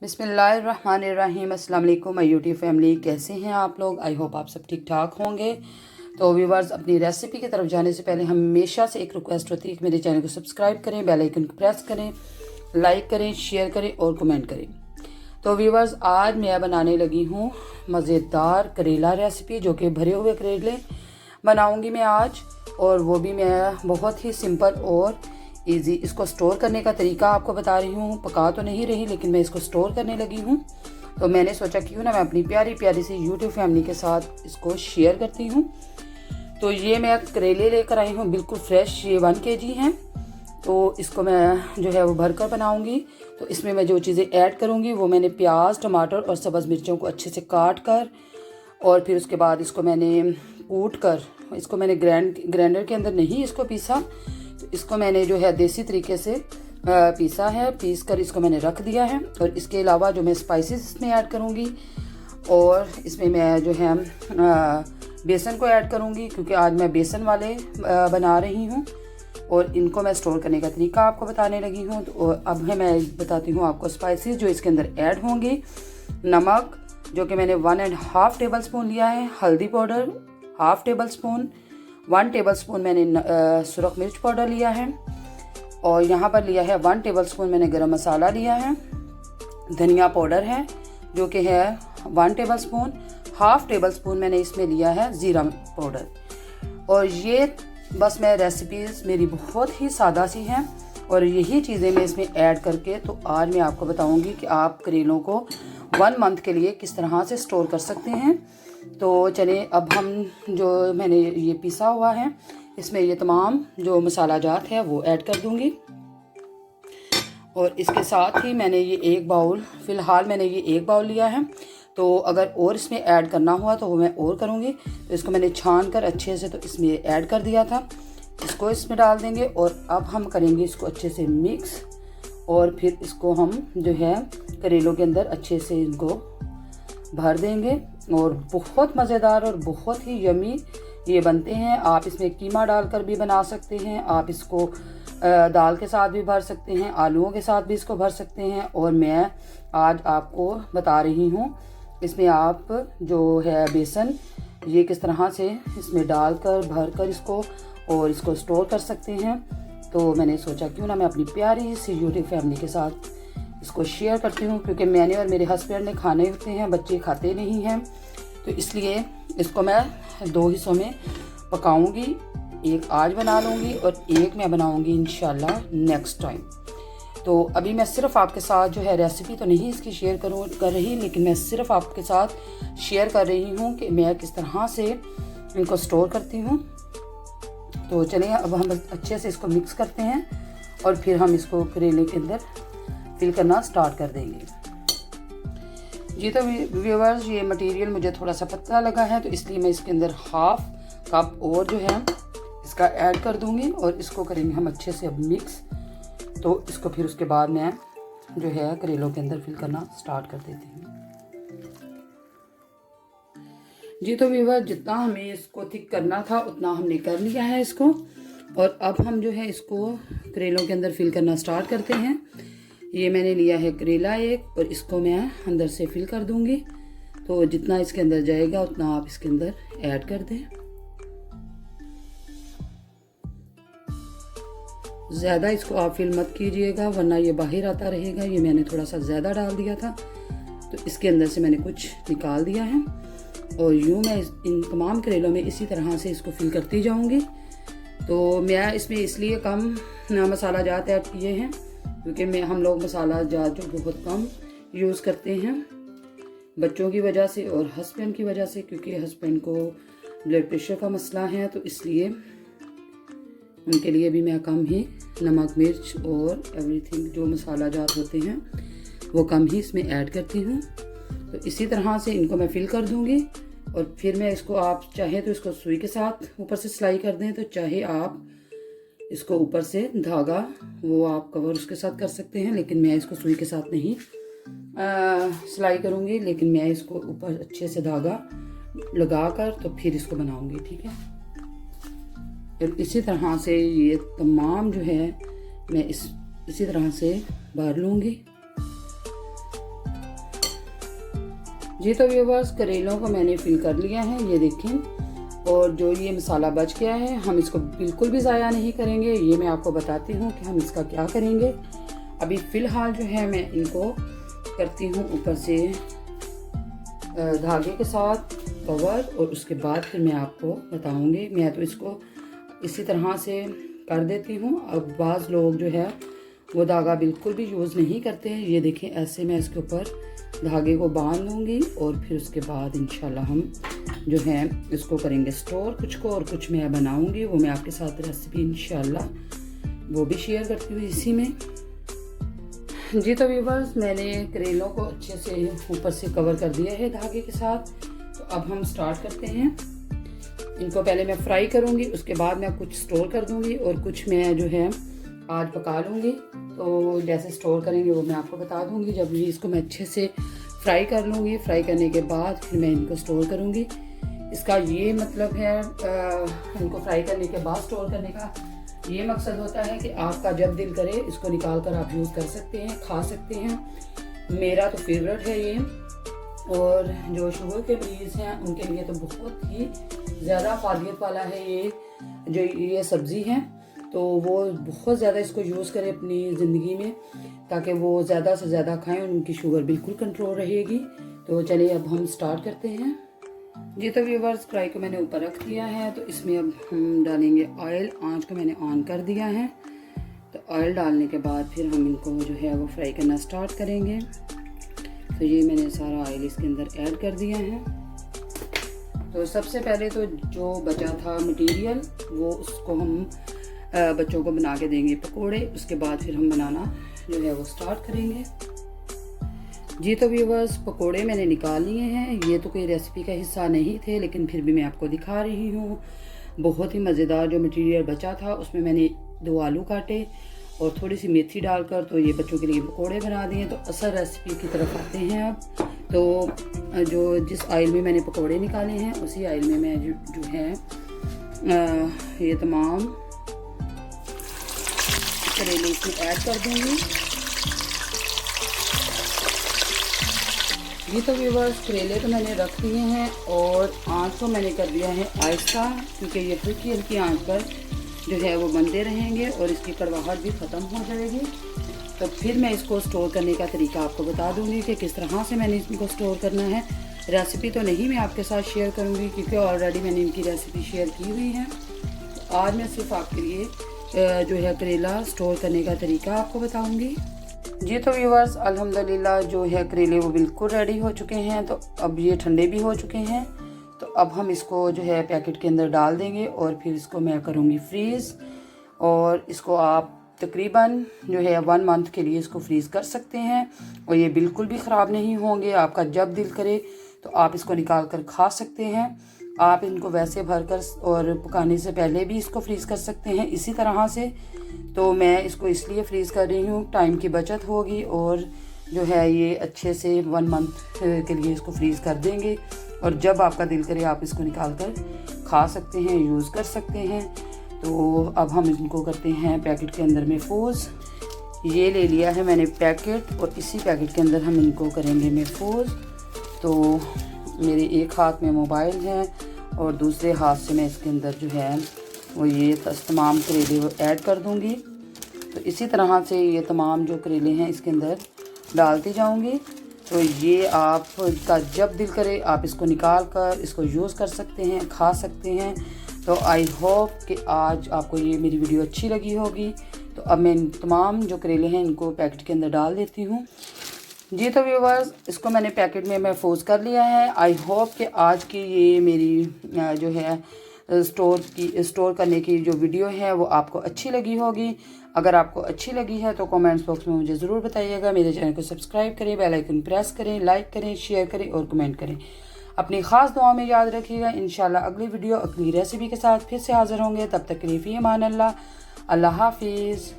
बिस्मिल्लाहिर्रहमानिर्रहीम। अस्सलाम वालेकुम माय यूट्यूब फैमिली, कैसे हैं आप लोग? आई होप आप सब ठीक ठाक होंगे। तो व्यूवर्स, अपनी रेसिपी की तरफ जाने से पहले हमेशा से एक रिक्वेस्ट होती है कि मेरे चैनल को सब्सक्राइब करें, बेल आइकन को प्रेस करें, लाइक करें, शेयर करें और कमेंट करें। तो व्यूवर्स, आज मैं बनाने लगी हूँ मज़ेदार करेला रेसिपी, जो कि भरे हुए करेले बनाऊँगी मैं आज, और वो भी मैं बहुत ही सिंपल और इजी। इसको स्टोर करने का तरीका आपको बता रही हूँ। पका तो नहीं रही, लेकिन मैं इसको स्टोर करने लगी हूँ। तो मैंने सोचा क्यों ना मैं अपनी प्यारी प्यारी सी यूट्यूब फैमिली के साथ इसको शेयर करती हूँ। तो ये मैं करेले लेकर आई हूँ, बिल्कुल फ्रेश, ये 1 kg हैं। तो इसको मैं जो है वो भरकर बनाऊँगी। तो इसमें मैं जो चीज़ें ऐड करूँगी वो मैंने प्याज, टमाटर और सब्ज़ मिर्चों को अच्छे से काट कर, और फिर उसके बाद इसको मैंने कूट कर, इसको मैंने ग्राइंडर के अंदर नहीं इसको पीसा, तो इसको मैंने जो है देसी तरीके से पीसा है। पीस कर इसको मैंने रख दिया है। और इसके अलावा जो मैं स्पाइसेस इसमें ऐड करूँगी, और इसमें मैं जो है बेसन को ऐड करूँगी, क्योंकि आज मैं बेसन वाले बना रही हूँ। और इनको मैं स्टोर करने का तरीका आपको बताने लगी हूँ। तो अब मैं बताती हूँ आपको स्पाइसेस जो इसके अंदर ऐड होंगे। नमक जो कि मैंने 1.5 टेबल स्पून लिया है, हल्दी powder 1/2 table spoon, 1 table spoon मैंने सुरख मिर्च पाउडर लिया है, और यहाँ पर लिया है 1 टेबल स्पून मैंने गरम मसाला लिया है। धनिया पाउडर है जो कि है 1 टेबल स्पून, 1/2 टेबल स्पून मैंने इसमें लिया है ज़ीरा पाउडर। और ये बस मैं रेसिपीज़ मेरी बहुत ही सादा सी हैं, और यही चीज़ें मैं इसमें ऐड करके तो आज मैं आपको बताऊंगी कि आप करेलों को 1 मंथ के लिए किस तरह से स्टोर कर सकते हैं। तो चलिए, अब हम जो मैंने ये पिसा हुआ है इसमें ये तमाम जो मसाला जात है वो ऐड कर दूंगी। और इसके साथ ही मैंने ये 1 बाउल, फ़िलहाल मैंने ये 1 बाउल लिया है। तो अगर और इसमें ऐड करना हुआ तो वो मैं और करूँगी। तो इसको मैंने छान कर अच्छे से तो इसमें ऐड कर दिया था। इसको इसमें डाल देंगे, और अब हम करेंगे इसको अच्छे से मिक्स, और फिर इसको हम जो है करेलों के अंदर अच्छे से इनको भर देंगे। और बहुत मज़ेदार और बहुत ही यमी ये बनते हैं। आप इसमें कीमा डालकर भी बना सकते हैं, आप इसको दाल के साथ भी भर सकते हैं, आलूओं के साथ भी इसको भर सकते हैं। और मैं आज आपको बता रही हूँ इसमें आप जो है बेसन, ये किस तरह से इसमें डालकर भर कर इसको और इसको स्टोर कर सकते हैं। तो मैंने सोचा क्यों ना मैं अपनी प्यारी सी यूट्यूब फैमिली के साथ इसको शेयर करती हूँ, क्योंकि मैंने और मेरे हस्बैंड ने खाने होते हैं, बच्चे खाते नहीं हैं। तो इसलिए इसको मैं 2 हिस्सों में पकाऊंगी, एक आज बना लूँगी और एक मैं बनाऊंगी इंशाल्लाह नेक्स्ट टाइम। तो अभी मैं सिर्फ आपके साथ जो है रेसिपी तो नहीं इसकी शेयर कर रही, लेकिन मैं सिर्फ आपके साथ शेयर कर रही हूँ कि मैं किस तरह से इनको स्टोर करती हूँ। तो चलिए, अब हम अच्छे से इसको मिक्स करते हैं, और फिर हम इसको करेले के अंदर फिल करना स्टार्ट कर देंगे। जी तो व्यूअर्स, ये मटेरियल मुझे थोड़ा सा पतला लगा है, तो इसलिए मैं इसके अंदर 1/2 कप और जो है इसका ऐड कर दूंगी, और इसको करेंगे हम अच्छे से अब मिक्स। तो इसको फिर उसके बाद मैं जो है करेलों के अंदर फिल करना स्टार्ट कर देती हूँ। जी तो व्यूअर्स, जितना हमें इसको थिक करना था उतना हमने कर लिया है इसको, और अब हम जो है इसको करेलों के अंदर फिल करना स्टार्ट करते हैं। ये मैंने लिया है करेला एक, और इसको मैं अंदर से फिल कर दूंगी। तो जितना इसके अंदर जाएगा उतना आप इसके अंदर ऐड कर दें। ज़्यादा इसको आप फिल मत कीजिएगा, वरना ये बाहर आता रहेगा। ये मैंने थोड़ा सा ज़्यादा डाल दिया था, तो इसके अंदर से मैंने कुछ निकाल दिया है। और यूँ मैं इन तमाम करेलों में इसी तरह से इसको फिल करती जाऊंगी। तो मैं इसमें इसलिए कम मसाला जात ऐड किए हैं, क्योंकि हम लोग मसाला जात जो बहुत कम यूज़ करते हैं, बच्चों की वजह से और हस्बैंड की वजह से, क्योंकि हस्बैंड को ब्लड प्रेशर का मसला है। तो इसलिए उनके लिए भी मैं कम ही नमक, मिर्च और एवरीथिंग जो मसाला जात होते हैं वो कम ही इसमें ऐड करती हूँ। तो इसी तरह से इनको मैं फिल कर दूँगी, और फिर मैं इसको, आप चाहे तो इसको सुई के साथ ऊपर से सिलाई कर दें, तो चाहे आप इसको ऊपर से धागा वो आप कवर उसके साथ कर सकते हैं। लेकिन मैं इसको सुई के साथ नहीं सिलाई करूँगी, लेकिन मैं इसको ऊपर अच्छे से धागा लगा कर तो फिर इसको बनाऊँगी, ठीक है। और इसी तरह से ये तमाम जो है मैं इसी तरह से भर लूँगी। जी तो व्यूअर्स, करेलों को मैंने फिल कर लिया है, ये देखें। और जो ये मसाला बच गया है, हम इसको बिल्कुल भी ज़ाया नहीं करेंगे। ये मैं आपको बताती हूँ कि हम इसका क्या करेंगे। अभी फ़िलहाल जो है मैं इनको करती हूँ ऊपर से धागे के साथ कवर, और उसके बाद फिर मैं आपको बताऊँगी। मैं तो इसको इसी तरह से कर देती हूँ। अब बाज़ लोग जो है वो धागा बिल्कुल भी यूज़ नहीं करते हैं। ये देखें, ऐसे मैं इसके ऊपर धागे को बांध लूँगी और फिर उसके बाद इंशाल्लाह हम जो है इसको करेंगे स्टोर। कुछ को और कुछ मैं बनाऊँगी, वो मैं आपके साथ रेसिपी इंशाल्लाह वो भी शेयर करती हूँ इसी में। जी तो व्यूअर्स, मैंने करेलों को अच्छे से ऊपर से कवर कर दिया है धागे के साथ। तो अब हम स्टार्ट करते हैं। इनको पहले मैं फ्राई करूँगी, उसके बाद मैं कुछ स्टोर कर दूँगी और कुछ मैं जो है आज पका लूँगी। तो जैसे स्टोर करेंगे वो मैं आपको बता दूँगी। जब भी इसको मैं अच्छे से फ्राई कर लूँगी, फ्राई करने के बाद फिर मैं इनको स्टोर करूँगी। इसका ये मतलब है इनको फ्राई करने के बाद स्टोर करने का ये मकसद होता है कि आपका जब दिल करे इसको निकाल कर आप यूज़ कर सकते हैं, खा सकते हैं। मेरा तो फेवरेट है ये, और जो शुगर के मरीज़ हैं उनके लिए तो बहुत ही ज़्यादा फायदेमंद वाला है ये जो ये सब्ज़ी है। तो वो बहुत ज़्यादा इसको यूज़ करें अपनी ज़िंदगी में, ताकि वो ज़्यादा से ज़्यादा खाएं, उनकी शुगर बिल्कुल कंट्रोल रहेगी। तो चलिए अब हम स्टार्ट करते हैं। जी तो व्यूअर्स, फ्राई को मैंने ऊपर रख दिया है। तो इसमें अब हम डालेंगे ऑयल। आंच को मैंने ऑन कर दिया है। तो ऑयल डालने के बाद फिर हम इनको जो है वो फ्राई करना स्टार्ट करेंगे। तो ये मैंने सारा ऑयल इसके अंदर ऐड कर दिया है। तो सबसे पहले तो जो बचा था मटेरियल वो उसको हम बच्चों को बना के देंगे पकोड़े। उसके बाद फिर हम बनाना जो है वो स्टार्ट करेंगे। जी तो व्यूअर्स, पकोड़े मैंने निकाल लिए हैं। ये तो कोई रेसिपी का हिस्सा नहीं थे, लेकिन फिर भी मैं आपको दिखा रही हूँ। बहुत ही मज़ेदार जो मटेरियल बचा था उसमें मैंने 2 आलू काटे और थोड़ी सी मेथी डालकर तो ये बच्चों के लिए पकोड़े बना दिए। तो असल रेसिपी की तरफ आते हैं अब। तो जो जिस ऑयल में मैंने पकोड़े निकाले हैं उसी ऑयल में मैं जो है ये तमाम करेले इसमें ऐड कर दूँगी। ये तो व्यूअर्स, करेले तो मैंने रख दिए हैं और आँच को मैंने कर दिया है आहिस्ता, क्योंकि ये हल्की हल्की आँच पर जो है वो बनते रहेंगे और इसकी कड़वाहट भी ख़त्म हो जाएगी। तो फिर मैं इसको स्टोर करने का तरीका आपको बता दूंगी कि किस तरह से मैंने इसको स्टोर करना है। रेसिपी तो नहीं मैं आपके साथ शेयर करूंगी, क्योंकि ऑलरेडी मैंने इनकी रेसिपी शेयर की हुई है। तो आज मैं सिर्फ आपके लिए जो है करेला स्टोर करने का तरीका आपको बताऊँगी। जी तो व्यूअर्स, अल्हम्दुलिल्लाह जो है करेले वो बिल्कुल रेडी हो चुके हैं। तो अब ये ठंडे भी हो चुके हैं। तो अब हम इसको जो है पैकेट के अंदर डाल देंगे और फिर इसको मैं करूँगी फ्रीज़। और इसको आप तकरीबन जो है 1 मंथ के लिए इसको फ्रीज़ कर सकते हैं और ये बिल्कुल भी ख़राब नहीं होंगे। आपका जब दिल करे तो आप इसको निकाल कर खा सकते हैं। आप इनको वैसे भरकर और पकाने से पहले भी इसको फ्रीज़ कर सकते हैं इसी तरह से। तो मैं इसको इसलिए फ्रीज़ कर रही हूँ, टाइम की बचत होगी और जो है ये अच्छे से 1 मंथ के लिए इसको फ्रीज़ कर देंगे। और जब आपका दिल करे आप इसको निकाल कर खा सकते हैं, यूज़ कर सकते हैं। तो अब हम इनको करते हैं पैकेट के अंदर महफूज। ये ले लिया है मैंने पैकेट और इसी पैकेट के अंदर हम इनको करेंगे महफूज। तो मेरे एक हाथ में मोबाइल है और दूसरे हाथ से मैं इसके अंदर जो है वो ये तमाम करेले वो ऐड कर दूंगी। तो इसी तरह से ये तमाम जो करेले हैं इसके अंदर डालती जाऊंगी। तो ये आपका जब दिल करे आप इसको निकाल कर इसको यूज़ कर सकते हैं, खा सकते हैं। तो आई होप कि आज आपको ये मेरी वीडियो अच्छी लगी होगी। तो अब मैं तमाम जो करेले हैं इनको पैकेट के अंदर डाल देती हूँ। जी तो व्यूअर्स, इसको मैंने पैकेट में महफूज कर लिया है। आई होप कि आज की ये मेरी जो है स्टोर करने की जो वीडियो है वो आपको अच्छी लगी होगी। अगर आपको अच्छी लगी है तो कमेंट्स बॉक्स में मुझे ज़रूर बताइएगा। मेरे चैनल को सब्सक्राइब करें, बेल आइकन प्रेस करें, लाइक करें, शेयर करें और कमेंट करें। अपनी ख़ास दुआ में याद रखिएगा। इंशाल्लाह अगली वीडियो अगली रेसिपी के साथ फिर से हाज़िर होंगे। तब तक के लिए फ़ी अमान अल्लाह। अल्लाह हाफिज़।